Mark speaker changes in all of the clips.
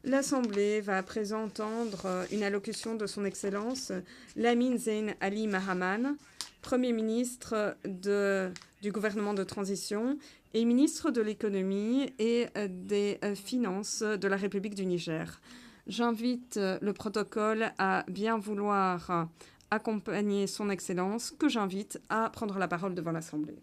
Speaker 1: L'Assemblée va à présent entendre une allocution de son Excellence Lamine Zeine Ali Mahaman, Premier ministre du gouvernement de transition et ministre de l'économie et des finances de la République du Niger. J'invite le protocole à bien vouloir accompagner son Excellence, que j'invite à prendre la parole devant l'Assemblée.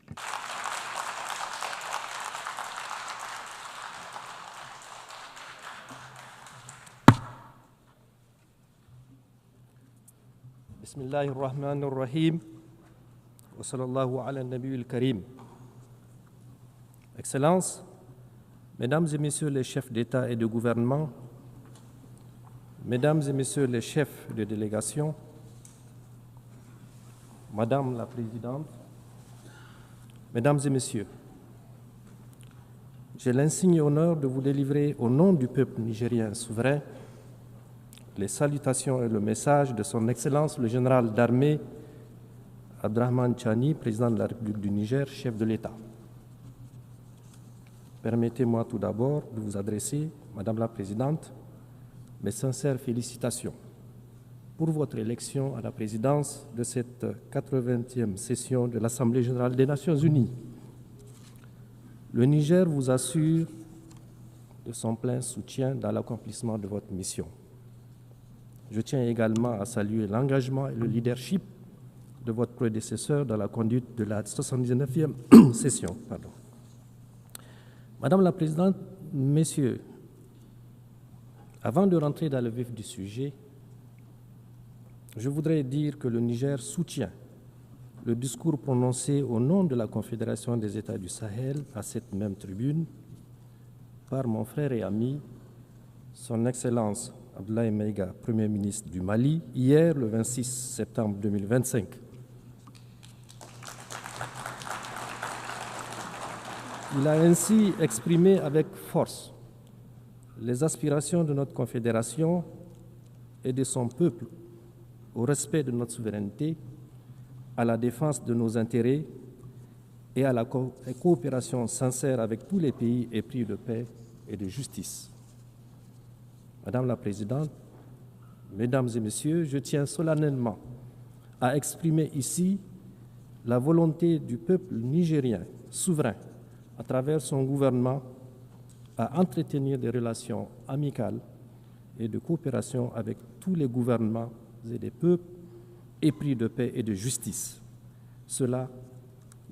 Speaker 2: Bismillahirrahmanirrahim. Wa sallallahu ala nabiyil karim. Excellences, Mesdames et Messieurs les chefs d'État et de gouvernement, Mesdames et Messieurs les chefs de délégation, Madame la Présidente, Mesdames et Messieurs, j'ai l'insigne honneur de vous délivrer au nom du peuple nigérien souverain les salutations et le message de son Excellence le général d'armée Abdrahmane Chani, président de la République du Niger, chef de l'État. Permettez-moi tout d'abord de vous adresser, Madame la Présidente, mes sincères félicitations pour votre élection à la présidence de cette 80e session de l'Assemblée générale des Nations unies. Le Niger vous assure de son plein soutien dans l'accomplissement de votre mission. Je tiens également à saluer l'engagement et le leadership de votre prédécesseur dans la conduite de la 79e session. Madame la Présidente, Messieurs, avant de rentrer dans le vif du sujet, je voudrais dire que le Niger soutient le discours prononcé au nom de la Confédération des États du Sahel à cette même tribune par mon frère et ami, son Excellence Abdoulaye Maïga, Premier ministre du Mali, hier, le 26 septembre 2025. Il a ainsi exprimé avec force les aspirations de notre Confédération et de son peuple au respect de notre souveraineté, à la défense de nos intérêts et à la coopération sincère avec tous les pays épris de paix et de justice. Madame la Présidente, Mesdames et Messieurs, je tiens solennellement à exprimer ici la volonté du peuple nigérien souverain, à travers son gouvernement, à entretenir des relations amicales et de coopération avec tous les gouvernements et des peuples épris de paix et de justice. Cela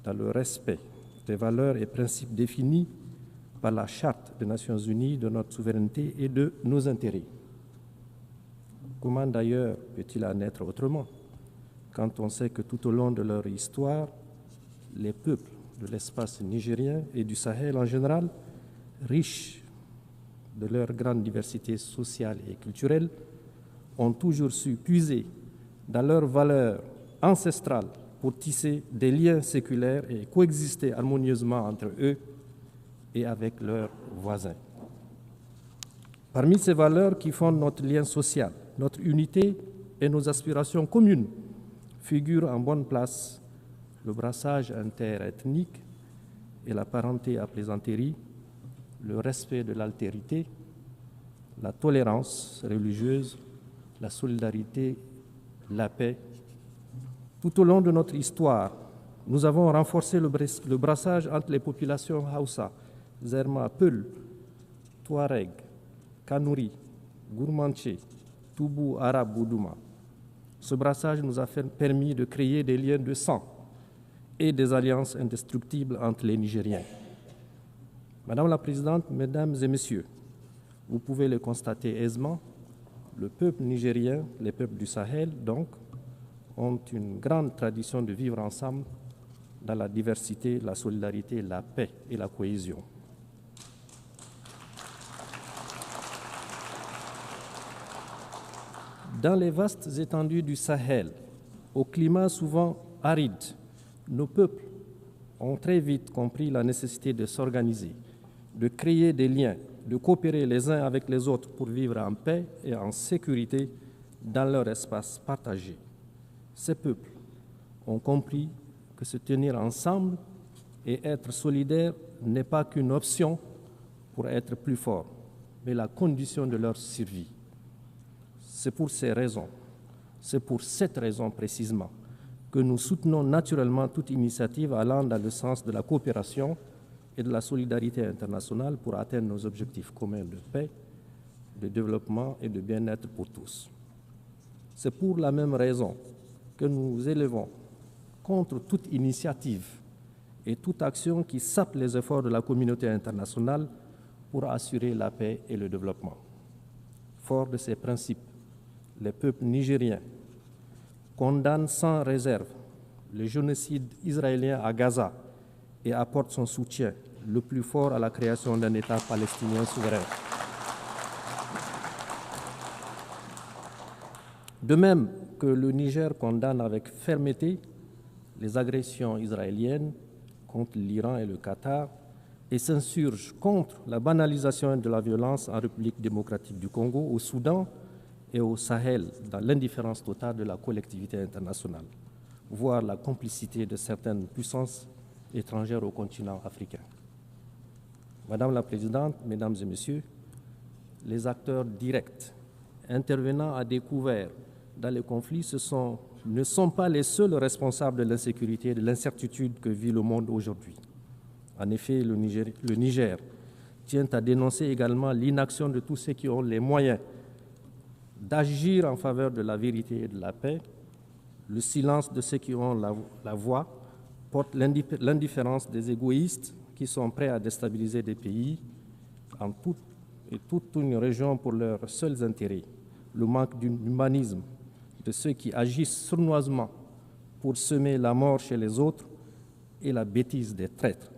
Speaker 2: dans le respect des valeurs et principes définis par la Charte des Nations Unies de notre souveraineté et de nos intérêts. Comment d'ailleurs peut-il en être autrement quand on sait que tout au long de leur histoire, les peuples de l'espace nigérien et du Sahel en général, riches de leur grande diversité sociale et culturelle, ont toujours su puiser dans leurs valeurs ancestrales pour tisser des liens séculaires et coexister harmonieusement entre eux et avec leurs voisins. Parmi ces valeurs qui fondent notre lien social, notre unité et nos aspirations communes, figurent en bonne place le brassage interethnique et la parenté à plaisanterie, le respect de l'altérité, la tolérance religieuse, la solidarité, la paix. Tout au long de notre histoire, nous avons renforcé le brassage entre les populations Hausa, Zerma, Peul, Touareg, Kanouri, Gourmanché, Toubou, Arabe, Boudouma. Ce brassage nous a permis de créer des liens de sang et des alliances indestructibles entre les Nigériens. Madame la Présidente, Mesdames et Messieurs, vous pouvez le constater aisément, le peuple nigérien, les peuples du Sahel, donc, ont une grande tradition de vivre ensemble dans la diversité, la solidarité, la paix et la cohésion. Dans les vastes étendues du Sahel, au climat souvent aride, nos peuples ont très vite compris la nécessité de s'organiser, de créer des liens, de coopérer les uns avec les autres pour vivre en paix et en sécurité dans leur espace partagé. Ces peuples ont compris que se tenir ensemble et être solidaire n'est pas qu'une option pour être plus fort, mais la condition de leur survie. C'est pour cette raison précisément, que nous soutenons naturellement toute initiative allant dans le sens de la coopération et de la solidarité internationale pour atteindre nos objectifs communs de paix, de développement et de bien-être pour tous. C'est pour la même raison que nous élevons contre toute initiative et toute action qui sape les efforts de la communauté internationale pour assurer la paix et le développement. Fort de ces principes, le peuple nigérien condamne sans réserve le génocide israélien à Gaza et apporte son soutien le plus fort à la création d'un État palestinien souverain. De même que le Niger condamne avec fermeté les agressions israéliennes contre l'Iran et le Qatar et s'insurge contre la banalisation de la violence en République démocratique du Congo, au Soudan et au Sahel, dans l'indifférence totale de la collectivité internationale, voire la complicité de certaines puissances étrangères au continent africain. Madame la Présidente, Mesdames et Messieurs, les acteurs directs intervenant à découvert dans les conflits ne sont pas les seuls responsables de l'insécurité et de l'incertitude que vit le monde aujourd'hui. En effet, le Niger tient à dénoncer également l'inaction de tous ceux qui ont les moyens d'agir en faveur de la vérité et de la paix. Le silence de ceux qui ont la voix porte l'indifférence des égoïstes qui sont prêts à déstabiliser des pays en toute une région pour leurs seuls intérêts. Le manque d'humanisme de ceux qui agissent sournoisement pour semer la mort chez les autres et la bêtise des traîtres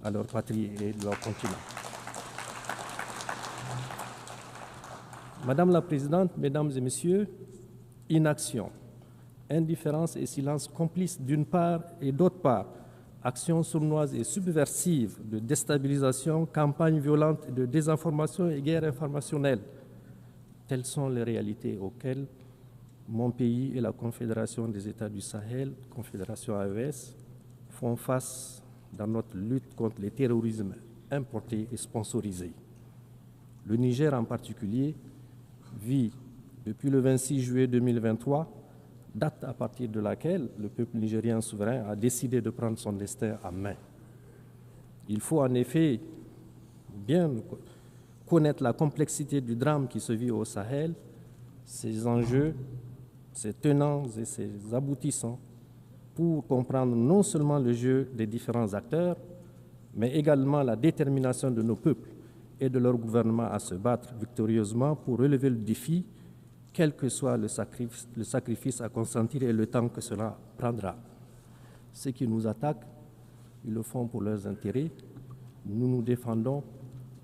Speaker 2: à leur patrie et de leur continent. Madame la Présidente, Mesdames et Messieurs, inaction, indifférence et silence complices d'une part et d'autre part, actions sournoises et subversives de déstabilisation, campagnes violentes de désinformation et guerre informationnelle. Telles sont les réalités auxquelles mon pays et la Confédération des États du Sahel, Confédération AES, font face dans notre lutte contre le terrorisme importé et sponsorisé. Le Niger en particulier vit depuis le 26 juillet 2023, date à partir de laquelle le peuple nigérien souverain a décidé de prendre son destin en main. Il faut en effet bien connaître la complexité du drame qui se vit au Sahel, ses enjeux, ses tenants et ses aboutissants, pour comprendre non seulement le jeu des différents acteurs, mais également la détermination de nos peuples et de leur gouvernement à se battre victorieusement pour relever le défi, quel que soit le sacrifice à consentir et le temps que cela prendra. Ceux qui nous attaquent, ils le font pour leurs intérêts. Nous nous défendons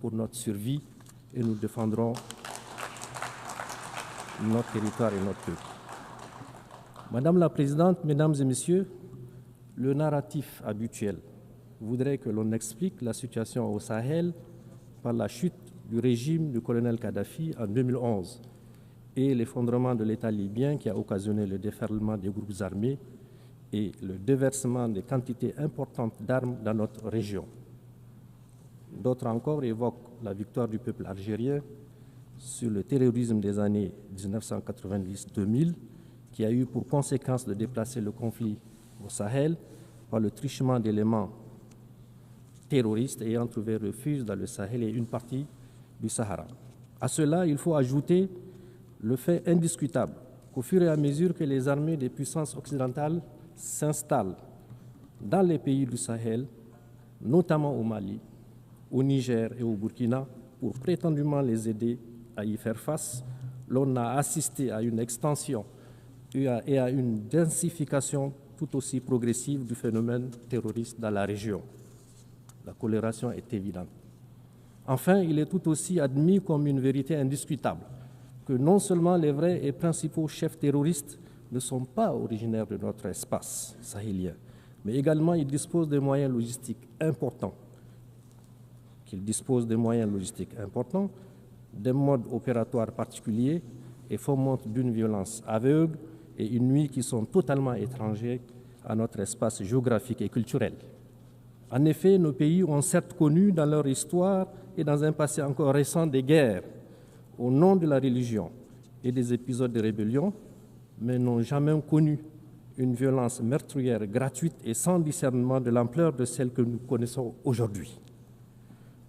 Speaker 2: pour notre survie et nous défendrons notre territoire et notre peuple. Madame la Présidente, Mesdames et Messieurs, le narratif habituel voudrait que l'on explique la situation au Sahel par la chute du régime du colonel Kadhafi en 2011 et l'effondrement de l'État libyen qui a occasionné le déferlement des groupes armés et le déversement de quantités importantes d'armes dans notre région. D'autres encore évoquent la victoire du peuple algérien sur le terrorisme des années 1990-2000 qui a eu pour conséquence de déplacer le conflit au Sahel par le truchement d'éléments terroristes ayant trouvé refuge dans le Sahel et une partie du Sahara. À cela, il faut ajouter le fait indiscutable qu'au fur et à mesure que les armées des puissances occidentales s'installent dans les pays du Sahel, notamment au Mali, au Niger et au Burkina, pour prétendument les aider à y faire face, l'on a assisté à une extension et à une densification tout aussi progressive du phénomène terroriste dans la région. La corrélation est évidente. Enfin, il est tout aussi admis comme une vérité indiscutable que non seulement les vrais et principaux chefs terroristes ne sont pas originaires de notre espace sahélien, mais également ils disposent de moyens logistiques importants, des modes opératoires particuliers et fomentent d'une violence aveugle et une nuit qui sont totalement étrangers à notre espace géographique et culturel. En effet, nos pays ont certes connu dans leur histoire et dans un passé encore récent des guerres au nom de la religion et des épisodes de rébellion, mais n'ont jamais connu une violence meurtrière gratuite et sans discernement de l'ampleur de celle que nous connaissons aujourd'hui.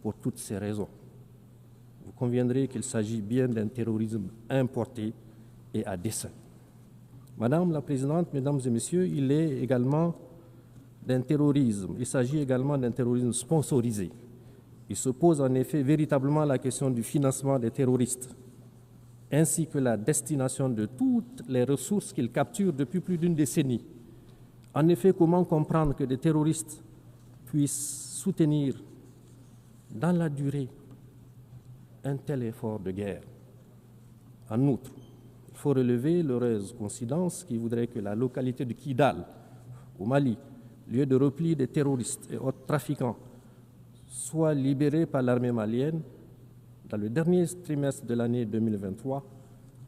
Speaker 2: Pour toutes ces raisons, vous conviendrez qu'il s'agit bien d'un terrorisme importé et à dessein. Madame la Présidente, Mesdames et Messieurs, il s'agit également d'un terrorisme sponsorisé. Il se pose en effet véritablement la question du financement des terroristes, ainsi que la destination de toutes les ressources qu'ils capturent depuis plus d'une décennie. En effet, comment comprendre que des terroristes puissent soutenir dans la durée un tel effort de guerre? En outre, il faut relever l'heureuse coïncidence qui voudrait que la localité de Kidal, au Mali, lieu de repli des terroristes et autres trafiquants, soit libérée par l'armée malienne dans le dernier trimestre de l'année 2023,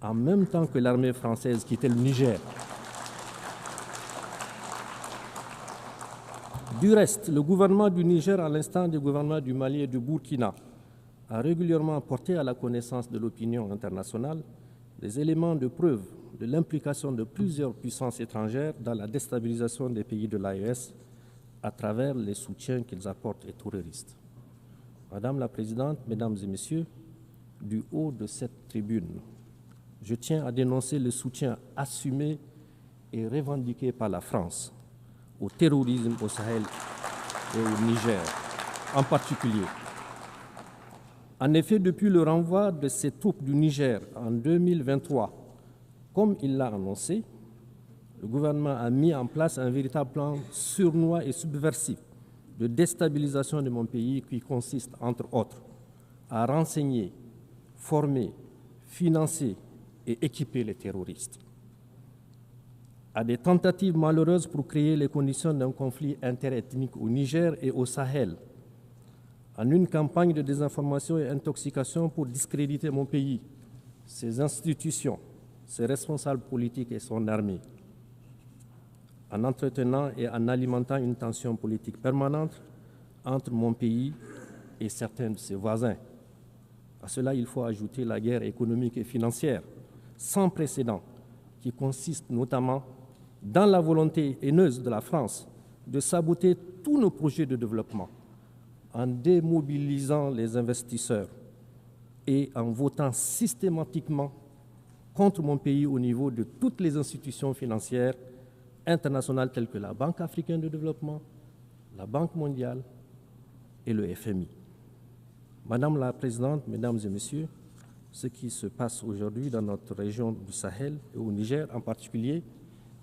Speaker 2: en même temps que l'armée française quittait le Niger. Du reste, le gouvernement du Niger, à l'instar du gouvernement du Mali et du Burkina, a régulièrement porté à la connaissance de l'opinion internationale des éléments de preuve de l'implication de plusieurs puissances étrangères dans la déstabilisation des pays de l'AES à travers les soutiens qu'ils apportent aux terroristes. Madame la Présidente, Mesdames et Messieurs, du haut de cette tribune, je tiens à dénoncer le soutien assumé et revendiqué par la France au terrorisme au Sahel et au Niger en particulier. En effet, depuis le renvoi de ces troupes du Niger en 2023, comme il l'a annoncé, le gouvernement a mis en place un véritable plan sournois et subversif de déstabilisation de mon pays qui consiste, entre autres, à renseigner, former, financer et équiper les terroristes. À des tentatives malheureuses pour créer les conditions d'un conflit interethnique au Niger et au Sahel, en une campagne de désinformation et intoxication pour discréditer mon pays, ses institutions, ses responsables politiques et son armée, en entretenant et en alimentant une tension politique permanente entre mon pays et certains de ses voisins. À cela, il faut ajouter la guerre économique et financière sans précédent qui consiste notamment dans la volonté haineuse de la France de saboter tous nos projets de développement en démobilisant les investisseurs et en votant systématiquement contre mon pays au niveau de toutes les institutions financières internationales telles que la Banque africaine de développement, la Banque mondiale et le FMI. Madame la Présidente, Mesdames et Messieurs, ce qui se passe aujourd'hui dans notre région du Sahel et au Niger en particulier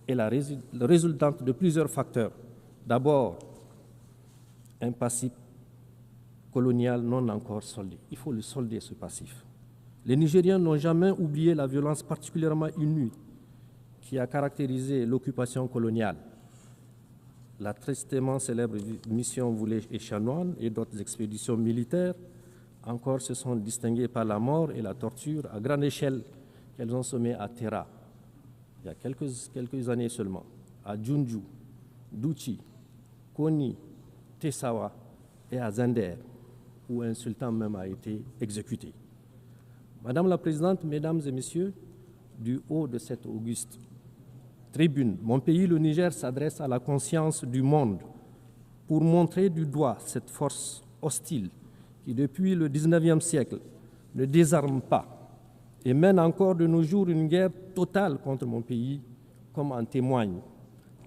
Speaker 2: est la résultante de plusieurs facteurs. D'abord, un passif colonial non encore soldé. Il faut le solder, ce passif. Les Nigériens n'ont jamais oublié la violence particulièrement inouïe qui a caractérisé l'occupation coloniale. La tristement célèbre mission Voulé et Chanoine et d'autres expéditions militaires encore se sont distinguées par la mort et la torture à grande échelle qu'elles ont semées à Terra, il y a quelques années seulement, à Djoundjou, Douchi, Koni, Tessawa et à Zender, où un sultan même a été exécuté. Madame la Présidente, Mesdames et Messieurs, du haut de cette auguste tribune, mon pays, le Niger, s'adresse à la conscience du monde pour montrer du doigt cette force hostile qui, depuis le XIXe siècle, ne désarme pas et mène encore de nos jours une guerre totale contre mon pays, comme en témoigne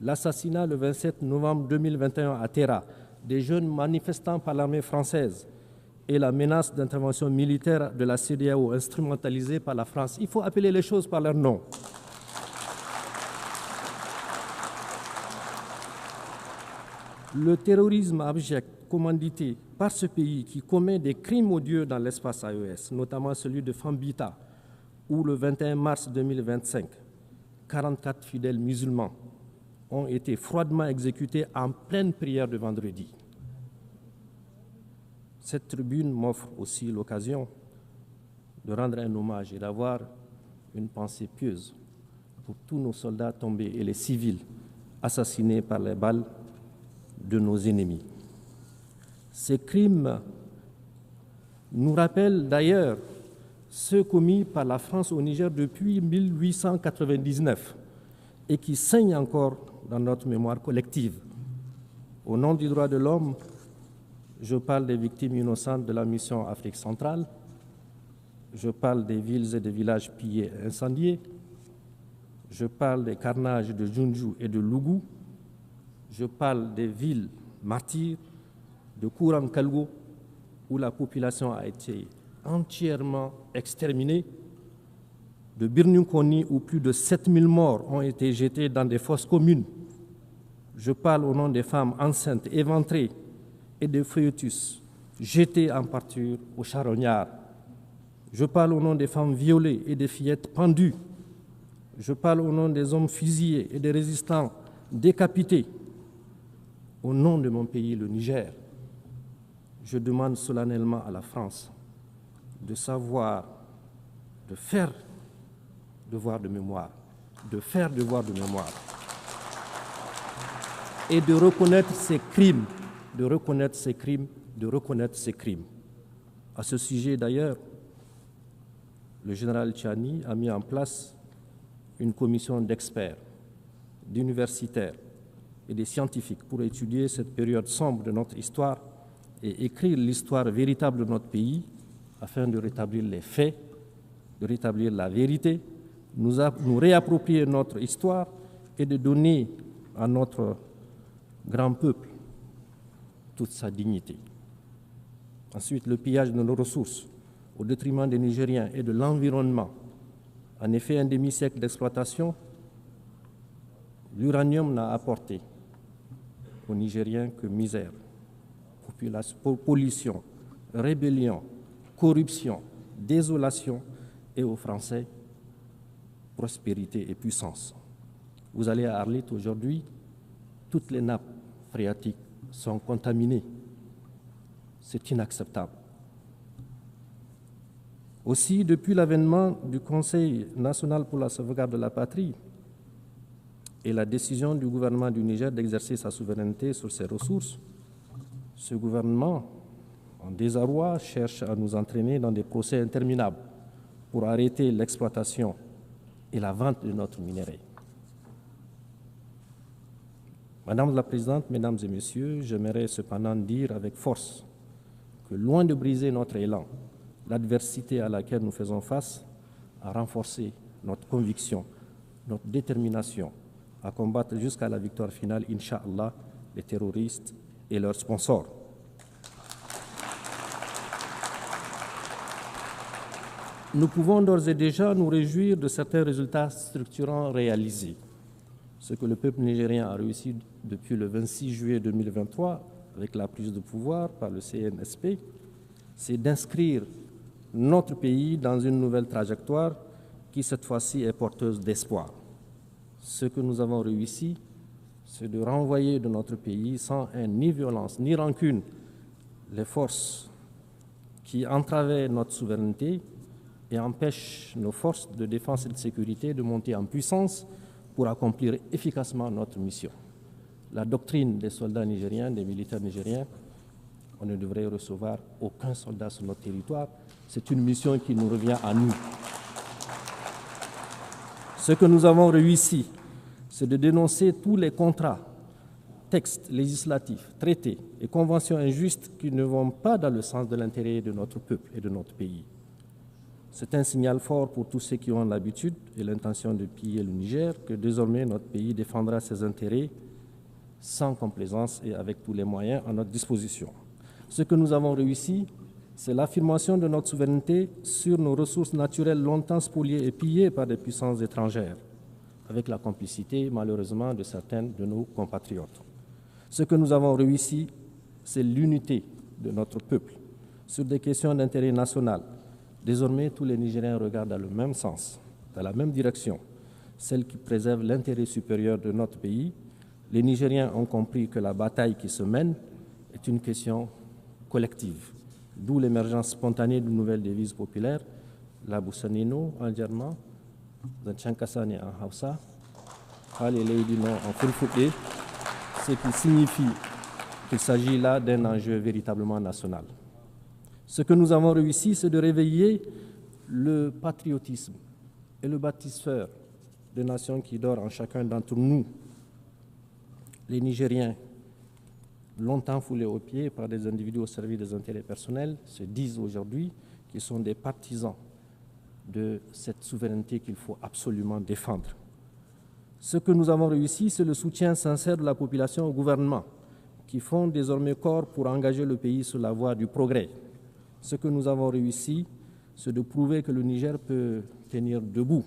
Speaker 2: l'assassinat le 27 novembre 2021 à Terra des jeunes manifestants par l'armée française et la menace d'intervention militaire de la CEDEAO instrumentalisée par la France. Il faut appeler les choses par leur nom. Le terrorisme abject commandité par ce pays qui commet des crimes odieux dans l'espace AES, notamment celui de Fambita, où le 21 mars 2025, 44 fidèles musulmans ont été froidement exécutés en pleine prière de vendredi. Cette tribune m'offre aussi l'occasion de rendre un hommage et d'avoir une pensée pieuse pour tous nos soldats tombés et les civils assassinés par les balles de nos ennemis. Ces crimes nous rappellent d'ailleurs ceux commis par la France au Niger depuis 1899 et qui saignent encore dans notre mémoire collective. Au nom du droit de l'homme, je parle des victimes innocentes de la mission Afrique centrale, je parle des villes et des villages pillés et incendiés, je parle des carnages de Junju et de Lougou, je parle des villes martyrs de Kouram-Kalgo, où la population a été entièrement exterminée, de Birnukoni, où plus de 7000 morts ont été jetés dans des fosses communes. Je parle au nom des femmes enceintes, éventrées, et des fœtus jetés en pâture aux charognards. Je parle au nom des femmes violées et des fillettes pendues. Je parle au nom des hommes fusillés et des résistants décapités. Au nom de mon pays, le Niger, je demande solennellement à la France de savoir, de faire devoir de mémoire, de faire devoir de mémoire et de reconnaître ces crimes, de reconnaître ces crimes, de reconnaître ces crimes. À ce sujet, d'ailleurs, le général Tchiani a mis en place une commission d'experts, d'universitaires et de scientifiques pour étudier cette période sombre de notre histoire et écrire l'histoire véritable de notre pays afin de rétablir les faits, de rétablir la vérité, nous réapproprier notre histoire et de donner à notre grand peuple toute sa dignité. Ensuite, le pillage de nos ressources au détriment des Nigériens et de l'environnement. En effet, un demi-siècle d'exploitation, l'uranium n'a apporté aux Nigériens que misère, pollution, rébellion, corruption, désolation et aux Français, prospérité et puissance. Vous allez à Arlit aujourd'hui, toutes les nappes phréatiques sont contaminées. C'est inacceptable. Aussi, depuis l'avènement du Conseil national pour la sauvegarde de la patrie et la décision du gouvernement du Niger d'exercer sa souveraineté sur ses ressources, ce gouvernement, en désarroi, cherche à nous entraîner dans des procès interminables pour arrêter l'exploitation et la vente de notre minerai. Madame la Présidente, Mesdames et Messieurs, j'aimerais cependant dire avec force que loin de briser notre élan, l'adversité à laquelle nous faisons face a renforcé notre conviction, notre détermination à combattre jusqu'à la victoire finale, Inch'Allah, les terroristes et leurs sponsors. Nous pouvons d'ores et déjà nous réjouir de certains résultats structurants réalisés. Ce que le peuple nigérien a réussi depuis le 26 juillet 2023 avec la prise de pouvoir par le CNSP, c'est d'inscrire notre pays dans une nouvelle trajectoire qui, cette fois-ci, est porteuse d'espoir. Ce que nous avons réussi, c'est de renvoyer de notre pays, sans haine, ni violence, ni rancune, les forces qui entravaient notre souveraineté et empêchent nos forces de défense et de sécurité de monter en puissance pour accomplir efficacement notre mission. La doctrine des soldats nigériens, des militaires nigériens, on ne devrait recevoir aucun soldat sur notre territoire. C'est une mission qui nous revient à nous. Ce que nous avons réussi, c'est de dénoncer tous les contrats, textes législatifs, traités et conventions injustes qui ne vont pas dans le sens de l'intérêt de notre peuple et de notre pays. C'est un signal fort pour tous ceux qui ont l'habitude et l'intention de piller le Niger que désormais notre pays défendra ses intérêts sans complaisance et avec tous les moyens à notre disposition. Ce que nous avons réussi, c'est l'affirmation de notre souveraineté sur nos ressources naturelles longtemps spoliées et pillées par des puissances étrangères, avec la complicité, malheureusement, de certains de nos compatriotes. Ce que nous avons réussi, c'est l'unité de notre peuple sur des questions d'intérêt national. Désormais, tous les Nigériens regardent dans le même sens, dans la même direction, celle qui préserve l'intérêt supérieur de notre pays. Les Nigériens ont compris que la bataille qui se mène est une question collective, d'où l'émergence spontanée d'une nouvelle devise populaire, la Boussanino en germain, Zanchankasane en Hausa, Hale Leidino en Fulfulde, ce qui signifie qu'il s'agit là d'un enjeu véritablement national. Ce que nous avons réussi, c'est de réveiller le patriotisme et le bâtisseur de nations qui dort en chacun d'entre nous. Les Nigériens, longtemps foulés aux pieds par des individus au service des intérêts personnels, se disent aujourd'hui qu'ils sont des partisans de cette souveraineté qu'il faut absolument défendre. Ce que nous avons réussi, c'est le soutien sincère de la population au gouvernement, qui font désormais corps pour engager le pays sur la voie du progrès. Ce que nous avons réussi, c'est de prouver que le Niger peut tenir debout,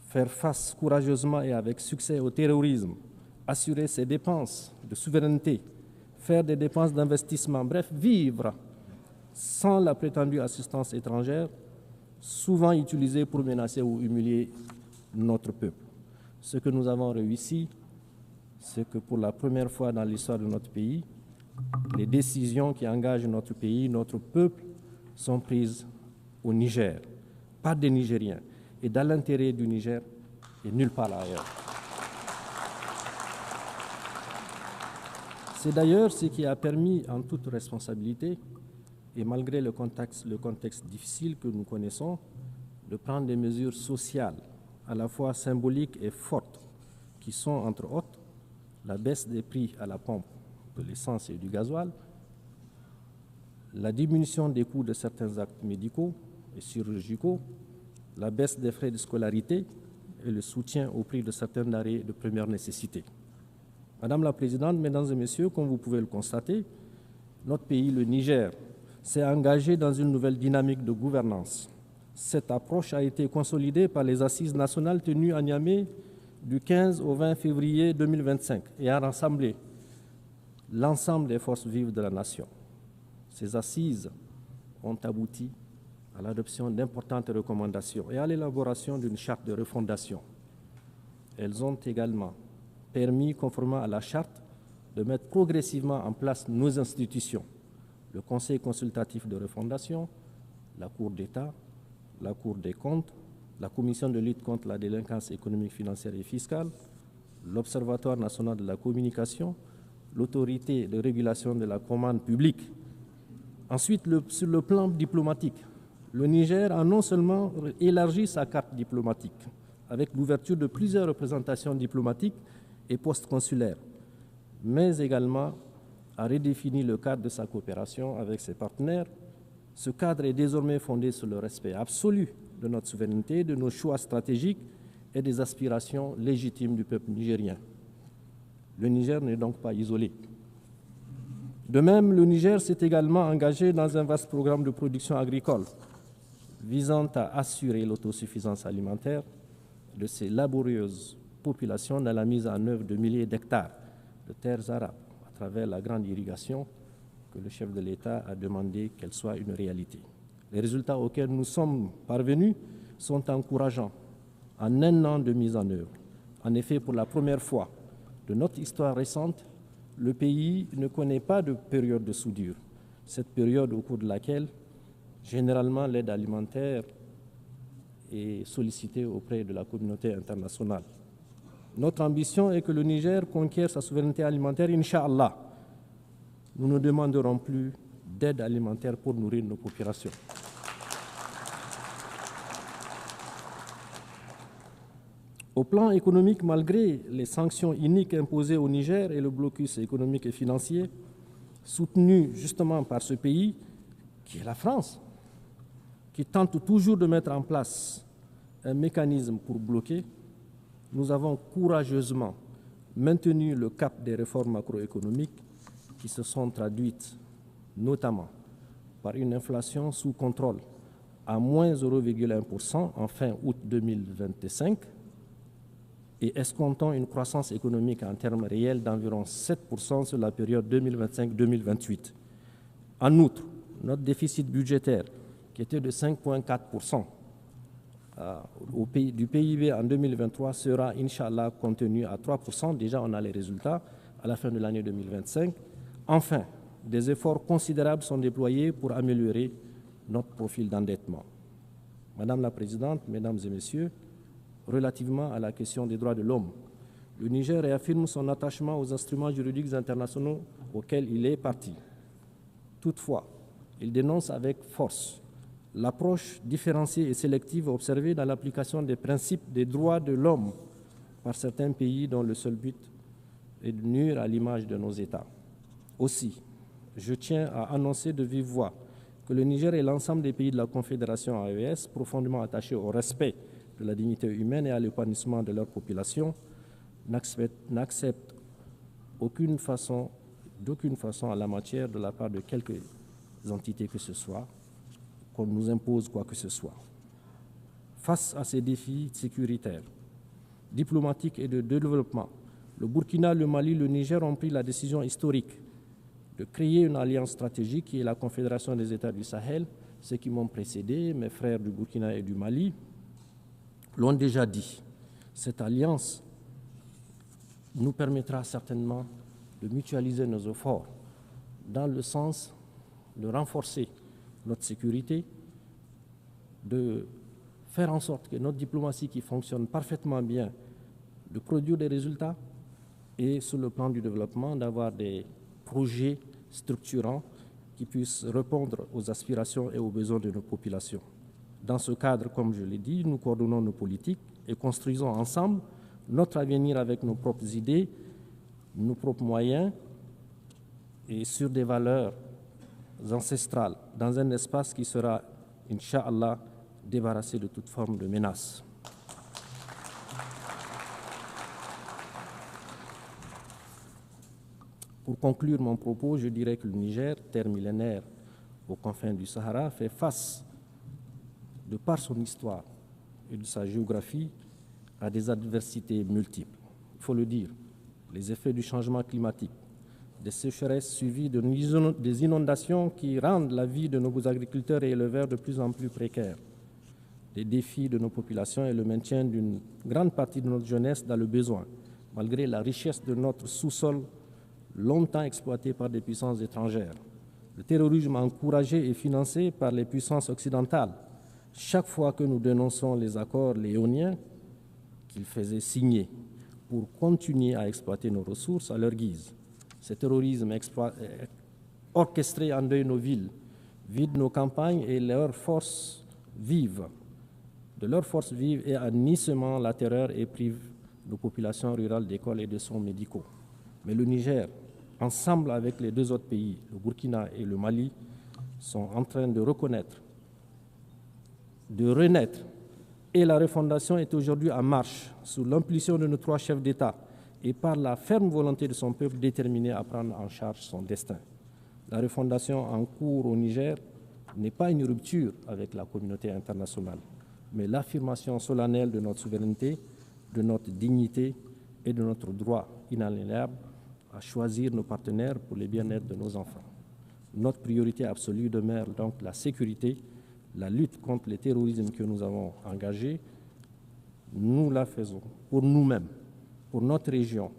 Speaker 2: faire face courageusement et avec succès au terrorisme, assurer ses dépenses de souveraineté, faire des dépenses d'investissement, bref, vivre sans la prétendue assistance étrangère, souvent utilisée pour menacer ou humilier notre peuple. Ce que nous avons réussi, c'est que pour la première fois dans l'histoire de notre pays, les décisions qui engagent notre pays, notre peuple, sont prises au Niger, par des Nigériens, et dans l'intérêt du Niger et nulle part ailleurs. C'est d'ailleurs ce qui a permis, en toute responsabilité, et malgré le contexte difficile que nous connaissons, de prendre des mesures sociales, à la fois symboliques et fortes, qui sont, entre autres, la baisse des prix à la pompe de l'essence et du gasoil, la diminution des coûts de certains actes médicaux et chirurgicaux, la baisse des frais de scolarité et le soutien au prix de certains denrées de première nécessité. Madame la Présidente, Mesdames et Messieurs, comme vous pouvez le constater, notre pays, le Niger, s'est engagé dans une nouvelle dynamique de gouvernance. Cette approche a été consolidée par les assises nationales tenues à Niamey du 15 au 20 février 2025 et a rassemblé l'ensemble des forces vives de la nation. Ces assises ont abouti à l'adoption d'importantes recommandations et à l'élaboration d'une charte de refondation. Elles ont également permis, conformément à la charte, de mettre progressivement en place nos institutions, le Conseil consultatif de refondation, la Cour d'État, la Cour des comptes, la Commission de lutte contre la délinquance économique, financière et fiscale, l'Observatoire national de la communication, l'Autorité de régulation de la commande publique. Ensuite, sur le plan diplomatique, le Niger a non seulement élargi sa carte diplomatique avec l'ouverture de plusieurs représentations diplomatiques et postes consulaires, mais également a redéfini le cadre de sa coopération avec ses partenaires. Ce cadre est désormais fondé sur le respect absolu de notre souveraineté, de nos choix stratégiques et des aspirations légitimes du peuple nigérien. Le Niger n'est donc pas isolé. De même, le Niger s'est également engagé dans un vaste programme de production agricole visant à assurer l'autosuffisance alimentaire de ces laborieuses populations dans la mise en œuvre de milliers d'hectares de terres arables à travers la grande irrigation que le chef de l'État a demandé qu'elle soit une réalité. Les résultats auxquels nous sommes parvenus sont encourageants en un an de mise en œuvre. En effet, pour la première fois de notre histoire récente, le pays ne connaît pas de période de soudure. Cette période au cours de laquelle, généralement, l'aide alimentaire est sollicitée auprès de la communauté internationale. Notre ambition est que le Niger conquiert sa souveraineté alimentaire, Inch'Allah. Nous ne demanderons plus d'aide alimentaire pour nourrir nos populations. Au plan économique, malgré les sanctions iniques imposées au Niger et le blocus économique et financier, soutenu justement par ce pays, qui est la France, qui tente toujours de mettre en place un mécanisme pour bloquer, nous avons courageusement maintenu le cap des réformes macroéconomiques qui se sont traduites notamment par une inflation sous contrôle à moins 0,1% en fin août 2025 et escomptant une croissance économique en termes réels d'environ 7% sur la période 2025-2028. En outre, notre déficit budgétaire, qui était de 5,4% du PIB en 2023, sera, Inch'Allah, contenu à 3%. Déjà, on a les résultats à la fin de l'année 2025. Enfin, des efforts considérables sont déployés pour améliorer notre profil d'endettement. Madame la Présidente, Mesdames et Messieurs, relativement à la question des droits de l'homme, Le Niger réaffirme son attachement aux instruments juridiques internationaux auxquels il est partie. Toutefois, il dénonce avec force l'approche différenciée et sélective observée dans l'application des principes des droits de l'homme par certains pays dont le seul but est de nuire à l'image de nos États. Aussi, je tiens à annoncer de vive voix que le Niger et l'ensemble des pays de la Confédération AES, profondément attachés au respect de la dignité humaine et à l'épanouissement de leur population, n'acceptent d'aucune façon en la matière de la part de quelques entités que ce soit, qu'on nous impose quoi que ce soit. Face à ces défis sécuritaires, diplomatiques et de développement, le Burkina, le Mali, le Niger ont pris la décision historique de créer une alliance stratégique qui est la Confédération des États du Sahel. Ceux qui m'ont précédé, mes frères du Burkina et du Mali, l'ont déjà dit. Cette alliance nous permettra certainement de mutualiser nos efforts dans le sens de renforcer notre sécurité, de faire en sorte que notre diplomatie qui fonctionne parfaitement bien, de produire des résultats et sur le plan du développement, d'avoir des projets structurants qui puissent répondre aux aspirations et aux besoins de nos populations. Dans ce cadre, comme je l'ai dit, nous coordonnons nos politiques et construisons ensemble notre avenir avec nos propres idées, nos propres moyens et sur des valeurs ancestrales, dans un espace qui sera, Inch'Allah, débarrassé de toute forme de menace. Pour conclure mon propos, je dirais que le Niger, terre millénaire aux confins du Sahara, fait face, de par son histoire et de sa géographie, à des adversités multiples. Il faut le dire, les effets du changement climatique, des sécheresses suivies des inondations qui rendent la vie de nos agriculteurs et éleveurs de plus en plus précaire, les défis de nos populations et le maintien d'une grande partie de notre jeunesse dans le besoin, malgré la richesse de notre sous-sol longtemps exploité par des puissances étrangères. Le terrorisme encouragé et financé par les puissances occidentales. Chaque fois que nous dénonçons les accords léoniens qu'ils faisaient signer pour continuer à exploiter nos ressources à leur guise. Ce terrorisme orchestré endeuille nos villes, vide nos campagnes et leurs forces vives. De leurs forces vives et en la terreur et prive nos populations rurales d'écoles et de soins médicaux. Mais le Niger, ensemble avec les deux autres pays, le Burkina et le Mali, sont en train de reconnaître, de renaître. Et la refondation est aujourd'hui en marche, sous l'impulsion de nos trois chefs d'État et par la ferme volonté de son peuple déterminé à prendre en charge son destin. La refondation en cours au Niger n'est pas une rupture avec la communauté internationale, mais l'affirmation solennelle de notre souveraineté, de notre dignité et de notre droit inaliénable à choisir nos partenaires pour le bien-être de nos enfants. Notre priorité absolue demeure donc la sécurité, la lutte contre le terrorisme que nous avons engagé. Nous la faisons pour nous-mêmes, pour notre région,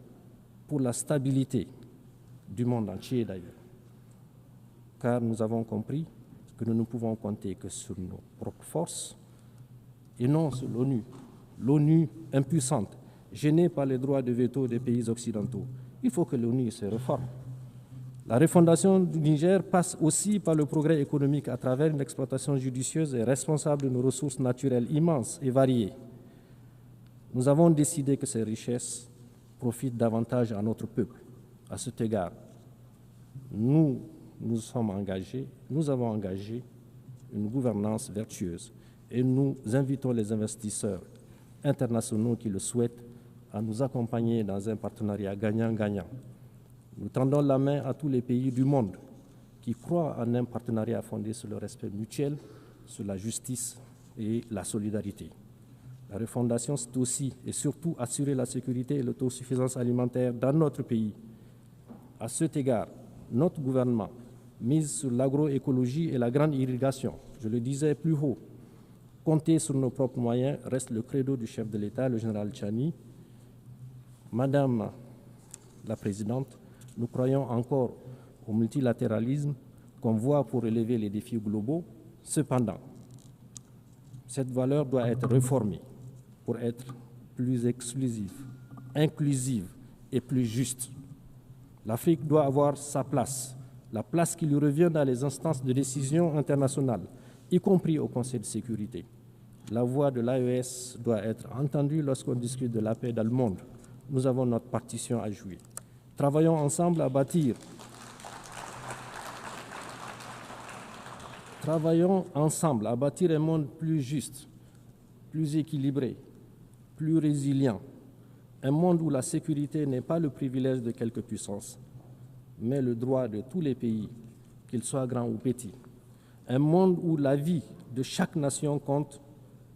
Speaker 2: pour la stabilité du monde entier d'ailleurs. Car nous avons compris que nous ne pouvons compter que sur nos propres forces et non sur l'ONU. L'ONU impuissante, gênée par les droits de veto des pays occidentaux. Il faut que l'ONU se réforme. La refondation du Niger passe aussi par le progrès économique à travers une exploitation judicieuse et responsable de nos ressources naturelles immenses et variées. Nous avons décidé que ces richesses profitent davantage à notre peuple. À cet égard, nous avons engagé une gouvernance vertueuse et nous invitons les investisseurs internationaux qui le souhaitent à nous accompagner dans un partenariat gagnant-gagnant. Nous tendons la main à tous les pays du monde qui croient en un partenariat fondé sur le respect mutuel, sur la justice et la solidarité. La refondation, c'est aussi et surtout assurer la sécurité et l'autosuffisance alimentaire dans notre pays. À cet égard, notre gouvernement mise sur l'agroécologie et la grande irrigation. Je le disais plus haut, compter sur nos propres moyens reste le credo du chef de l'État, le général Tchani. Madame la Présidente, nous croyons encore au multilatéralisme qu'on voit pour relever les défis globaux. Cependant, cette valeur doit être réformée pour être plus exclusive, inclusive et plus juste. L'Afrique doit avoir sa place, la place qui lui revient dans les instances de décision internationales, y compris au Conseil de sécurité. La voix de l'AES doit être entendue lorsqu'on discute de la paix dans le monde. Nous avons notre partition à jouer. Travaillons ensemble à bâtir. Travaillons ensemble à bâtir un monde plus juste, plus équilibré, plus résilient. Un monde où la sécurité n'est pas le privilège de quelques puissances, mais le droit de tous les pays, qu'ils soient grands ou petits. Un monde où la vie de chaque nation compte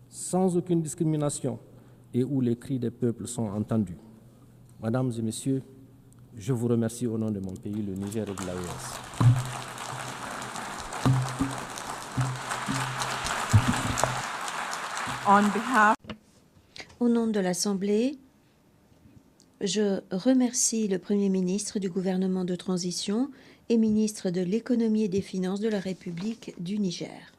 Speaker 2: sans aucune discrimination et où les cris des peuples sont entendus. Mesdames et messieurs, je vous remercie au nom de mon pays, le Niger et de l'AES.
Speaker 3: Au nom de l'Assemblée, je remercie le Premier ministre du gouvernement de transition et ministre de l'économie et des finances de la République du Niger.